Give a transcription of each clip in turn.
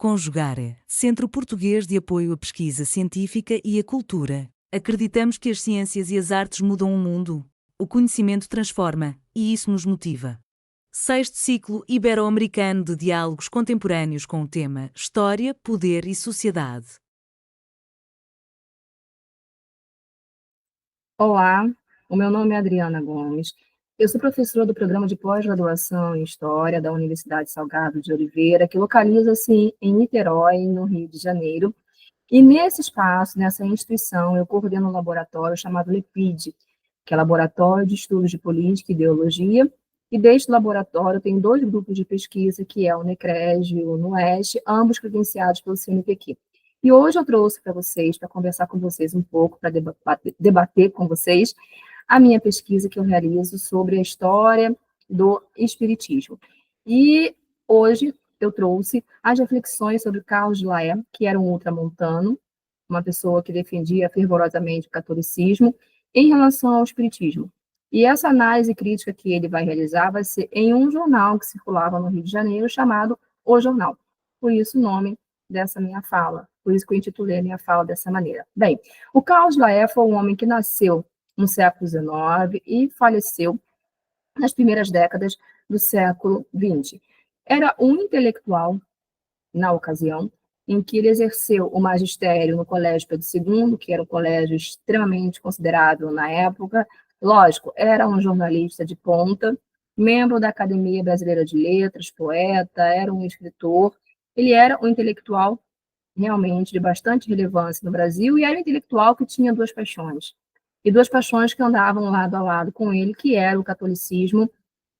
Conjugare, Centro Português de Apoio à Pesquisa Científica e à Cultura. Acreditamos que as ciências e as artes mudam o mundo. O conhecimento transforma, e isso nos motiva. Sexto ciclo ibero-americano de diálogos contemporâneos com o tema História, Poder e Sociedade. Olá, o meu nome é Adriana Gomes. Eu sou professora do programa de pós-graduação em História da Universidade Salgado de Oliveira, que localiza-se em Niterói, no Rio de Janeiro. E nesse espaço, nessa instituição, eu coordeno um laboratório chamado LEPID, que é Laboratório de Estudos de Política e Ideologia. E deste laboratório tem dois grupos de pesquisa, que é o NECREG e o NUEST, ambos credenciados pelo CNPq. E hoje eu trouxe para vocês, para conversar com vocês um pouco, para debater com vocês, a minha pesquisa que eu realizo sobre a história do espiritismo. E hoje eu trouxe as reflexões sobre Carlos de Laet, que era um ultramontano, uma pessoa que defendia fervorosamente o catolicismo, em relação ao espiritismo. E essa análise crítica que ele vai realizar vai ser em um jornal que circulava no Rio de Janeiro, chamado O Jornal. Por isso o nome dessa minha fala, por isso que eu intitulei a minha fala dessa maneira. Bem, o Carlos de Laet foi um homem que nasceu no século XIX e faleceu nas primeiras décadas do século XX. Era um intelectual, na ocasião, em que ele exerceu o magistério no Colégio Pedro II, que era um colégio extremamente considerável na época. Lógico, era um jornalista de ponta, membro da Academia Brasileira de Letras, poeta, era um escritor. Ele era um intelectual realmente de bastante relevância no Brasil e era um intelectual que tinha duas paixões. E duas paixões que andavam lado a lado com ele, que era o catolicismo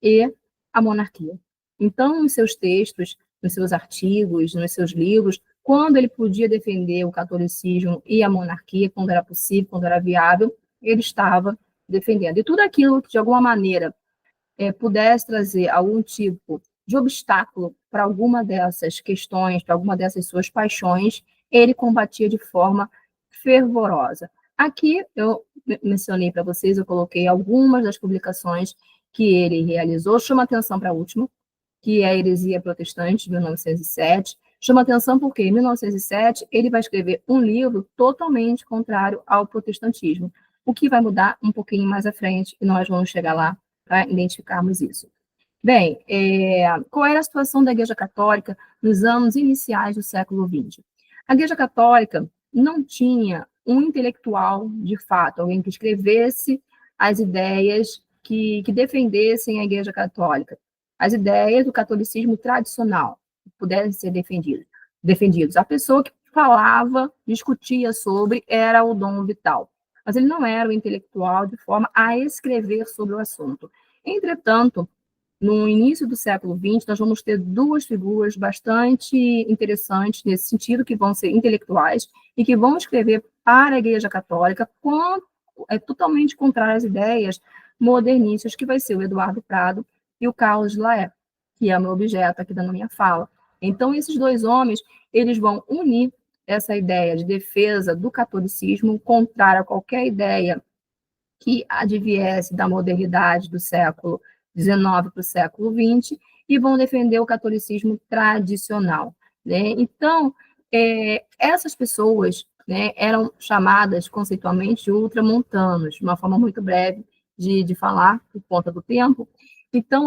e a monarquia. Então, nos seus textos, nos seus artigos, nos seus livros, quando ele podia defender o catolicismo e a monarquia, quando era possível, quando era viável, ele estava defendendo. E tudo aquilo que, de alguma maneira, pudesse trazer algum tipo de obstáculo para alguma dessas questões, para alguma dessas suas paixões, ele combatia de forma fervorosa. Aqui eu mencionei para vocês, eu coloquei algumas das publicações que ele realizou. Chama atenção para a última, que é a Heresia Protestante, de 1907. Chama atenção porque, em 1907, ele vai escrever um livro totalmente contrário ao protestantismo, o que vai mudar um pouquinho mais à frente, e nós vamos chegar lá para identificarmos isso. Bem, qual era a situação da Igreja Católica nos anos iniciais do século XX? A Igreja Católica não tinha um intelectual, de fato, alguém que escrevesse as ideias que defendessem a Igreja Católica, as ideias do catolicismo tradicional, que pudessem ser defendidos. A pessoa que falava, discutia sobre, era o Dom Vital, mas ele não era o intelectual de forma a escrever sobre o assunto. Entretanto, no início do século XX, nós vamos ter duas figuras bastante interessantes nesse sentido, que vão ser intelectuais e que vão escrever para a Igreja Católica totalmente contrário às ideias modernistas, que vai ser o Eduardo Prado e o Carlos de Laet, que é o meu objeto aqui da minha fala. Então, esses dois homens, eles vão unir essa ideia de defesa do catolicismo, contrária a qualquer ideia que adviesse da modernidade do século XIX para o século XX, e vão defender o catolicismo tradicional, né? Então, essas pessoas, né, eram chamadas conceitualmente de ultramontanos, de uma forma muito breve de falar, por conta do tempo. Então,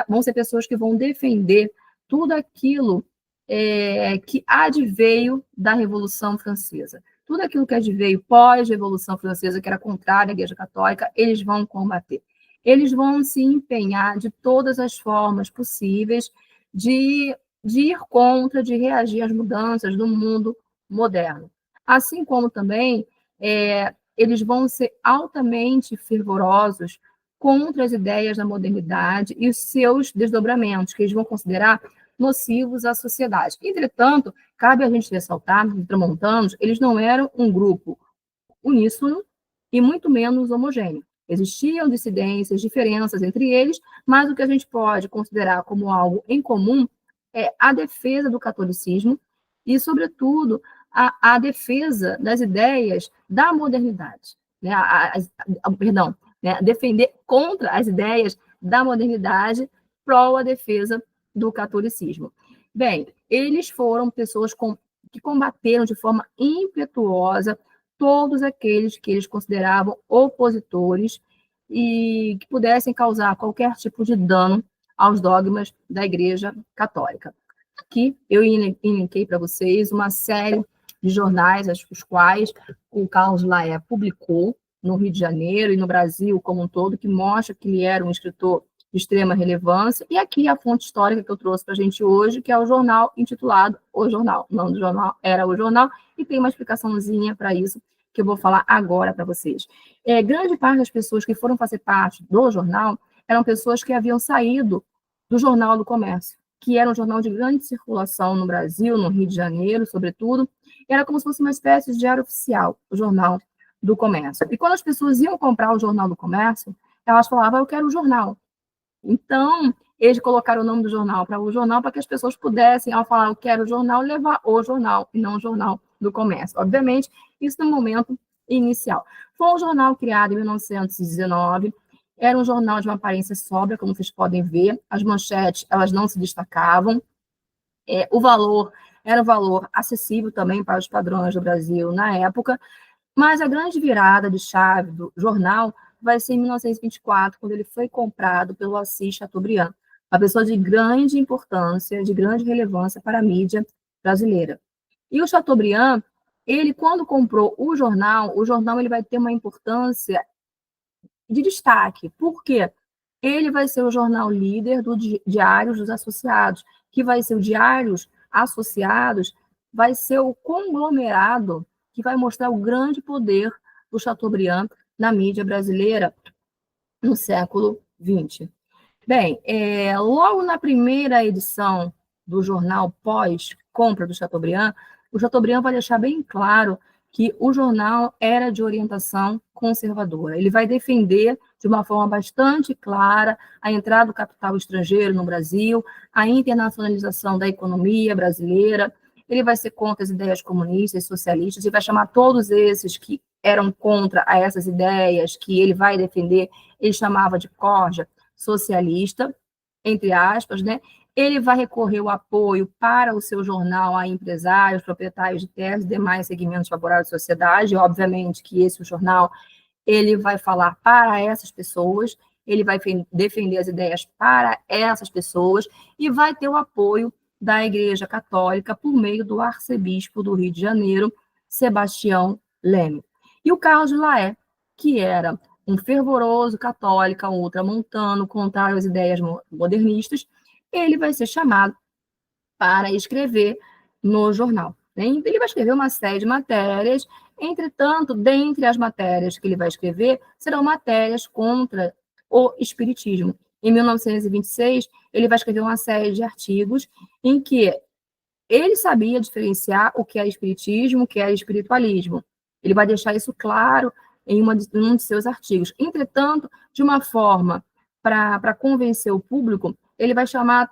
vão ser pessoas que vão defender tudo aquilo que adveio da Revolução Francesa. Tudo aquilo que adveio pós-Revolução Francesa, que era contrário à Igreja Católica, eles vão combater. Eles vão se empenhar de todas as formas possíveis de ir contra, de reagir às mudanças do mundo moderno. Assim como também eles vão ser altamente fervorosos contra as ideias da modernidade e os seus desdobramentos, que eles vão considerar nocivos à sociedade. Entretanto, cabe a gente ressaltar que os ultramontanos, eles não eram um grupo uníssono e muito menos homogêneo. Existiam dissidências, diferenças entre eles, mas o que a gente pode considerar como algo em comum é a defesa do catolicismo e, sobretudo, a defesa das ideias da modernidade. Né? Defender contra as ideias da modernidade pró a defesa do catolicismo. Bem, eles foram pessoas que combateram de forma impetuosa todos aqueles que eles consideravam opositores e que pudessem causar qualquer tipo de dano aos dogmas da Igreja Católica. Aqui eu elenquei para vocês uma série de jornais, os quais o Carlos Laet publicou no Rio de Janeiro e no Brasil como um todo, que mostra que ele era um escritor de extrema relevância. E aqui a fonte histórica que eu trouxe para a gente hoje, que é o jornal intitulado O Jornal. O nome do jornal era O Jornal, e tem uma explicaçãozinha para isso que eu vou falar agora para vocês. Grande parte das pessoas que foram fazer parte do jornal eram pessoas que haviam saído do Jornal do Comércio, que era um jornal de grande circulação no Brasil, no Rio de Janeiro, sobretudo. Era como se fosse uma espécie de diário oficial, o Jornal do Comércio. E quando as pessoas iam comprar o Jornal do Comércio, elas falavam, eu quero o jornal. Então, eles colocaram o nome do jornal para o jornal para que as pessoas pudessem, ao falar eu quero o jornal, levar o jornal e não o Jornal do Comércio. Obviamente, isso no momento inicial. Foi um jornal criado em 1919, era um jornal de uma aparência sóbria, como vocês podem ver, as manchetes elas não se destacavam, o valor era um valor acessível também para os padrões do Brasil na época, mas a grande virada de chave do jornal vai ser em 1924, quando ele foi comprado pelo Assis Chateaubriand, uma pessoa de grande importância, de grande relevância para a mídia brasileira. E o Chateaubriand, ele, quando comprou o jornal ele vai ter uma importância de destaque. Por quê? Ele vai ser o jornal líder do Diários dos Associados, que vai ser o Diários Associados, vai ser o conglomerado que vai mostrar o grande poder do Chateaubriand na mídia brasileira no século XX. Bem, logo na primeira edição do jornal pós-compra do Chateaubriand, o Chateaubriand vai deixar bem claro que o jornal era de orientação conservadora. Ele vai defender de uma forma bastante clara a entrada do capital estrangeiro no Brasil, a internacionalização da economia brasileira. Ele vai ser contra as ideias comunistas e socialistas e vai chamar todos esses que eram contra essas ideias que ele vai defender, ele chamava de corja socialista, entre aspas, né? Ele vai recorrer o apoio para o seu jornal a empresários, proprietários de terras e demais segmentos favoráveis à sociedade. Obviamente que esse jornal ele vai falar para essas pessoas, ele vai defender as ideias para essas pessoas e vai ter o apoio da Igreja Católica por meio do arcebispo do Rio de Janeiro, Sebastião Leme. E o Carlos Laet, que era um fervoroso católico, um ultramontano, contrário às ideias modernistas, ele vai ser chamado para escrever no jornal. Né? Ele vai escrever uma série de matérias, entretanto, dentre as matérias que ele vai escrever, serão matérias contra o espiritismo. Em 1926, ele vai escrever uma série de artigos em que ele sabia diferenciar o que é espiritismo, o que é espiritualismo. Ele vai deixar isso claro em um de seus artigos. Entretanto, de uma forma para convencer o público, ele vai chamar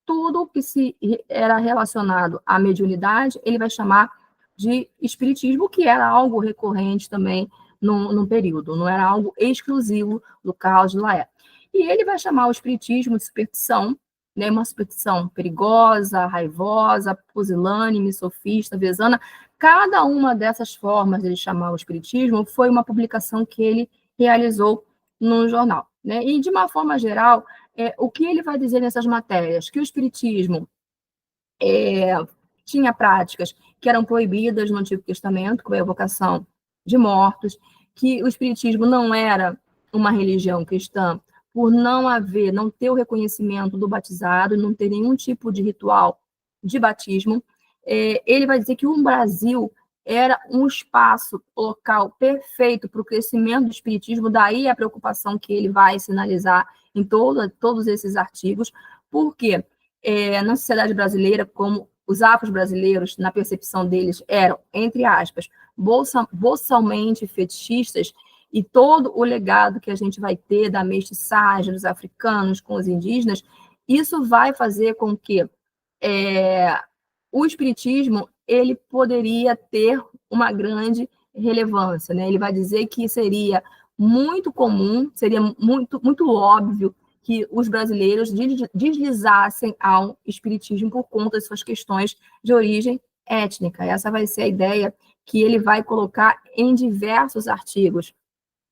tudo que era relacionado à mediunidade, ele vai chamar de espiritismo, que era algo recorrente também no período, não era algo exclusivo do Carlos Laet. E ele vai chamar o espiritismo de superstição, né, uma superstição perigosa, raivosa, pusilânime, sofista, vezana. Cada uma dessas formas de ele chamar o espiritismo foi uma publicação que ele realizou no jornal. Né? E, de uma forma geral, o que ele vai dizer nessas matérias? Que o espiritismo tinha práticas que eram proibidas no Antigo Testamento, como a evocação de mortos, que o espiritismo não era uma religião cristã, por não ter o reconhecimento do batizado, não ter nenhum tipo de ritual de batismo. Ele vai dizer que o Brasil era um espaço local perfeito para o crescimento do espiritismo, daí a preocupação que ele vai sinalizar em todos esses artigos, porque na sociedade brasileira, como os afro-brasileiros, na percepção deles, eram, entre aspas, boçalmente fetichistas, e todo o legado que a gente vai ter da mestiçagem dos africanos com os indígenas, isso vai fazer com que o espiritismo ele poderia ter uma grande relevância. Né? Ele vai dizer que seria muito comum, seria muito, muito óbvio que os brasileiros deslizassem ao espiritismo por conta de suas questões de origem étnica. Essa vai ser a ideia que ele vai colocar em diversos artigos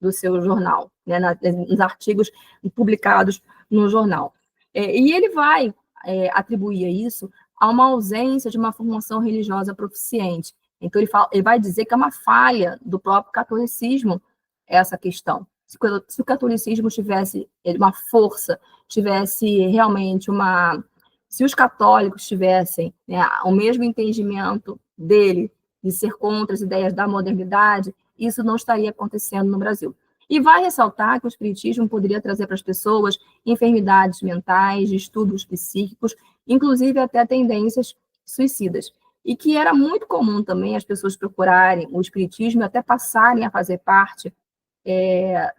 do seu jornal, né, nos artigos publicados no jornal. E ele vai atribuir isso a uma ausência de uma formação religiosa proficiente. Então, ele vai dizer que é uma falha do próprio catolicismo essa questão. Se o catolicismo tivesse uma força, tivesse realmente uma... Se os católicos tivessem, né, o mesmo entendimento dele de ser contra as ideias da modernidade, isso não estaria acontecendo no Brasil. E vai ressaltar que o espiritismo poderia trazer para as pessoas enfermidades mentais, distúrbios psíquicos, inclusive até tendências suicidas. E que era muito comum também as pessoas procurarem o espiritismo e até passarem a fazer parte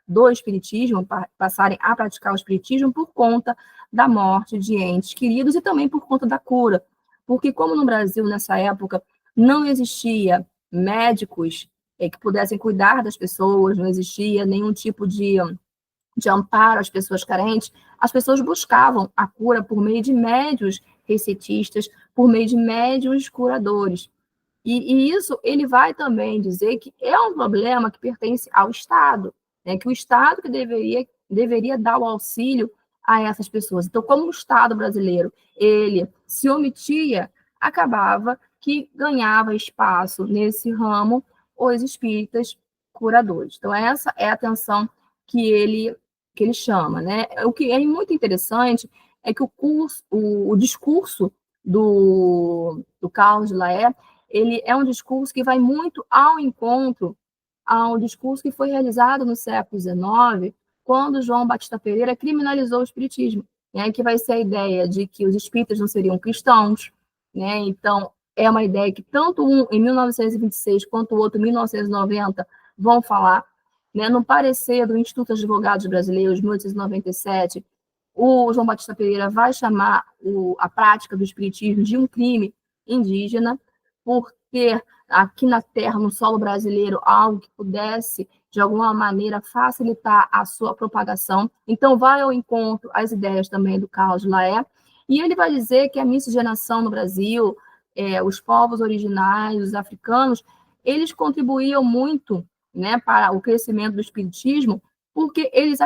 do espiritismo, passarem a praticar o espiritismo por conta da morte de entes queridos e também por conta da cura. Porque como no Brasil, nessa época, não existia médicos que pudessem cuidar das pessoas, não existia nenhum tipo de amparo às pessoas carentes, as pessoas buscavam a cura por meio de médiuns receitistas, por meio de médiuns curadores. E isso ele vai também dizer que é um problema que pertence ao Estado, né? Que o Estado que deveria dar o auxílio a essas pessoas. Então, como o Estado brasileiro ele se omitia, acabava que ganhava espaço nesse ramo os espíritas curadores. Então, essa é a atenção que ele chama, né? O que é muito interessante é que o discurso do Carlos de Laet, ele é um discurso que vai muito ao encontro ao discurso que foi realizado no século XIX, quando João Batista Pereira criminalizou o espiritismo, né? Que vai ser a ideia de que os espíritas não seriam cristãos, né? Então, é uma ideia que tanto um em 1926 quanto o outro em 1990 vão falar, né? No parecer do Instituto de Advogados Brasileiros, 1897, o João Batista Pereira vai chamar a prática do espiritismo de um crime indígena, por ter aqui na terra, no solo brasileiro, algo que pudesse, de alguma maneira, facilitar a sua propagação. Então, vai ao encontro às ideias também do Carlos de Laet, e ele vai dizer que a miscigenação no Brasil, os povos originários, os africanos, eles contribuíam muito, né, para o crescimento do espiritismo, porque eles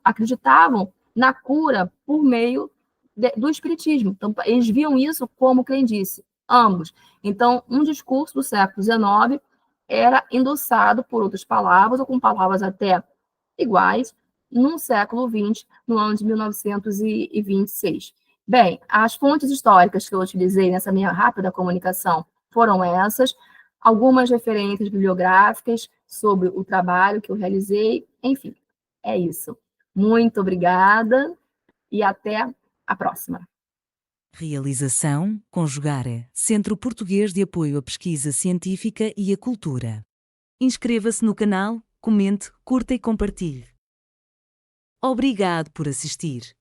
acreditavam na cura por meio do espiritismo. Então, eles viam isso como quem disse, ambos. Então, um discurso do século XIX era endossado por outras palavras, ou com palavras até iguais, no século XX, no ano de 1926. Bem, as fontes históricas que eu utilizei nessa minha rápida comunicação foram essas, algumas referências bibliográficas sobre o trabalho que eu realizei, enfim, é isso. Muito obrigada e até a próxima. Realização, Conjugare, Centro Português de Apoio à Pesquisa Científica e à Cultura. Inscreva-se no canal, comente, curta e compartilhe. Obrigado por assistir.